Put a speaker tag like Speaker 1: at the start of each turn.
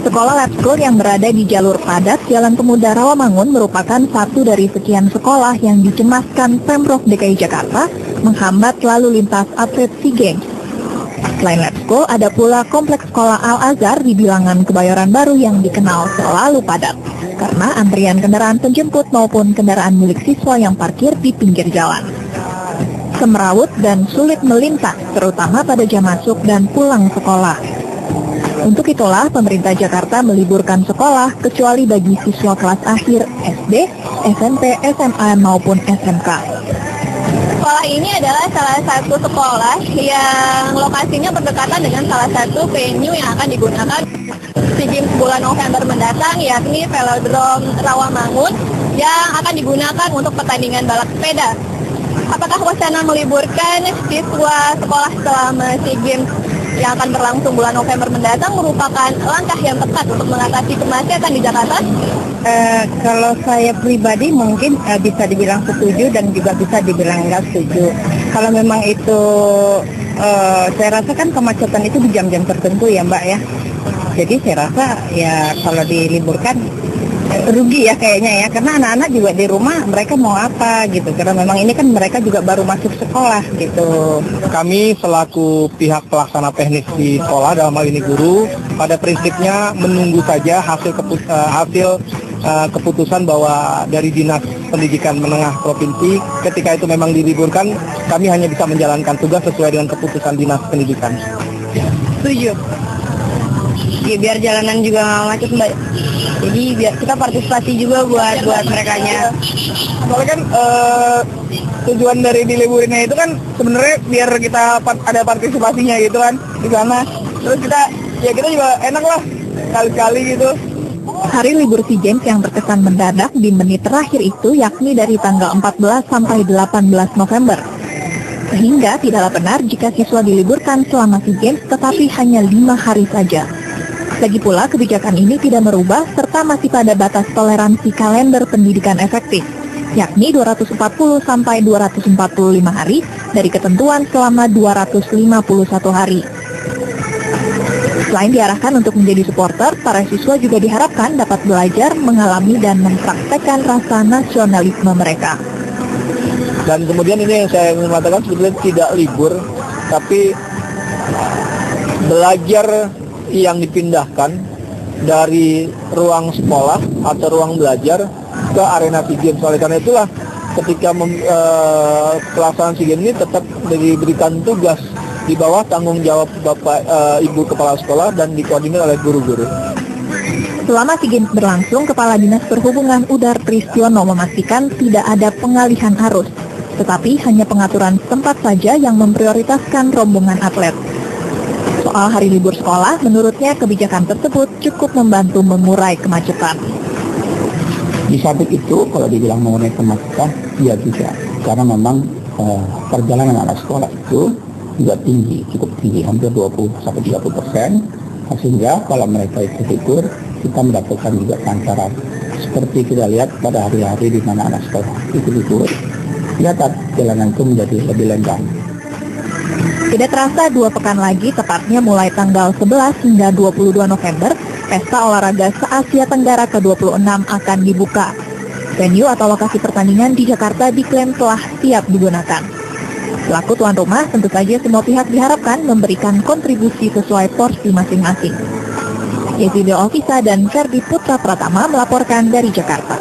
Speaker 1: Sekolah Lab School yang berada di jalur padat Jalan Pemuda Rawamangun merupakan satu dari sekian sekolah yang dicemaskan Pemprov DKI Jakarta menghambat lalu lintas atlet SEA Games. Selain Lab School, ada pula kompleks sekolah Al-Azhar di Bilangan Kebayoran Baru yang dikenal selalu padat karena antrian kendaraan penjemput maupun kendaraan milik siswa yang parkir di pinggir jalan. Semrawut dan sulit melintas, terutama pada jam masuk dan pulang sekolah. Untuk itulah pemerintah Jakarta meliburkan sekolah kecuali bagi siswa kelas akhir SD, SMP, SMA maupun SMK. Sekolah ini adalah salah satu sekolah yang lokasinya berdekatan dengan salah satu venue yang akan digunakan SEA Games bulan November mendatang, yakni Velodrome Rawamangun yang akan digunakan untuk pertandingan balap sepeda. Apakah wacana meliburkan siswa sekolah selama SEA Games yang akan berlangsung bulan November mendatang merupakan langkah yang tepat untuk mengatasi kemacetan di Jakarta?
Speaker 2: Kalau saya pribadi mungkin bisa dibilang setuju dan juga bisa dibilang nggak setuju. Kalau memang itu, saya rasa kan kemacetan itu di jam-jam tertentu ya Mbak ya. Jadi saya rasa ya kalau diliburkan rugi ya kayaknya ya, karena anak-anak juga di rumah mereka mau apa gitu, karena memang ini kan mereka juga baru masuk sekolah gitu.
Speaker 3: Kami selaku pihak pelaksana teknis di sekolah, dalam hal ini guru, pada prinsipnya menunggu saja hasil keputusan bahwa dari Dinas Pendidikan Menengah Provinsi. Ketika itu memang diliburkan, kami hanya bisa menjalankan tugas sesuai dengan keputusan Dinas Pendidikan.
Speaker 2: Setuju. Ya, biar jalanan juga nggak macet Mbak. Jadi biar kita partisipasi juga buat merekanya.
Speaker 3: Soalnya kan tujuan dari diliburinnya itu kan sebenarnya biar kita ada partisipasinya gitu kan di sana. Terus kita juga enak lah kali-kali gitu.
Speaker 1: Hari libur SEA Games yang terkesan mendadak di menit terakhir itu yakni dari tanggal 14 sampai 18 November. Sehingga tidaklah benar jika siswa diliburkan selama SEA Games tetapi hanya 5 hari saja. Lagi pula, kebijakan ini tidak merubah serta masih pada batas toleransi kalender pendidikan efektif, yakni 240 sampai 245 hari dari ketentuan selama 251 hari. Selain diarahkan untuk menjadi supporter, para siswa juga diharapkan dapat belajar, mengalami dan mempraktekkan rasa nasionalisme mereka.
Speaker 3: Dan kemudian ini yang saya ingin mengatakan sebetulnya tidak libur, tapi belajar yang dipindahkan dari ruang sekolah atau ruang belajar ke arena SEA Games. Oleh karena itulah ketika pelaksanaan SEA Games ini tetap diberikan tugas di bawah tanggung jawab Bapak Ibu Kepala Sekolah dan dikoordinir oleh guru-guru.
Speaker 1: Selama SEA Games berlangsung, Kepala Dinas Perhubungan Udar Tristiono memastikan tidak ada pengalihan arus, tetapi hanya pengaturan tempat saja yang memprioritaskan rombongan atlet. Soal hari libur sekolah, menurutnya kebijakan tersebut cukup membantu mengurai kemacetan.
Speaker 4: Di samping itu, kalau dibilang mengurai kemacetan, ya tidak. Karena memang perjalanan anak sekolah itu juga tinggi, cukup tinggi, hampir 20-30%. Sehingga kalau mereka itu libur, kita mendapatkan juga lancaran. Seperti kita lihat pada hari-hari di mana anak sekolah itu libur, lihat jalanan itu menjadi lebih lenggang.
Speaker 1: Tidak terasa 2 pekan lagi, tepatnya mulai tanggal 11 hingga 22 November, Pesta Olahraga se-Asia Tenggara ke-26 akan dibuka. Venue atau lokasi pertandingan di Jakarta diklaim telah siap digunakan. Selaku tuan rumah, tentu saja semua pihak diharapkan memberikan kontribusi sesuai porsi masing-masing. Yezidil Ofisa dan Ferdi Putra Pratama melaporkan dari Jakarta.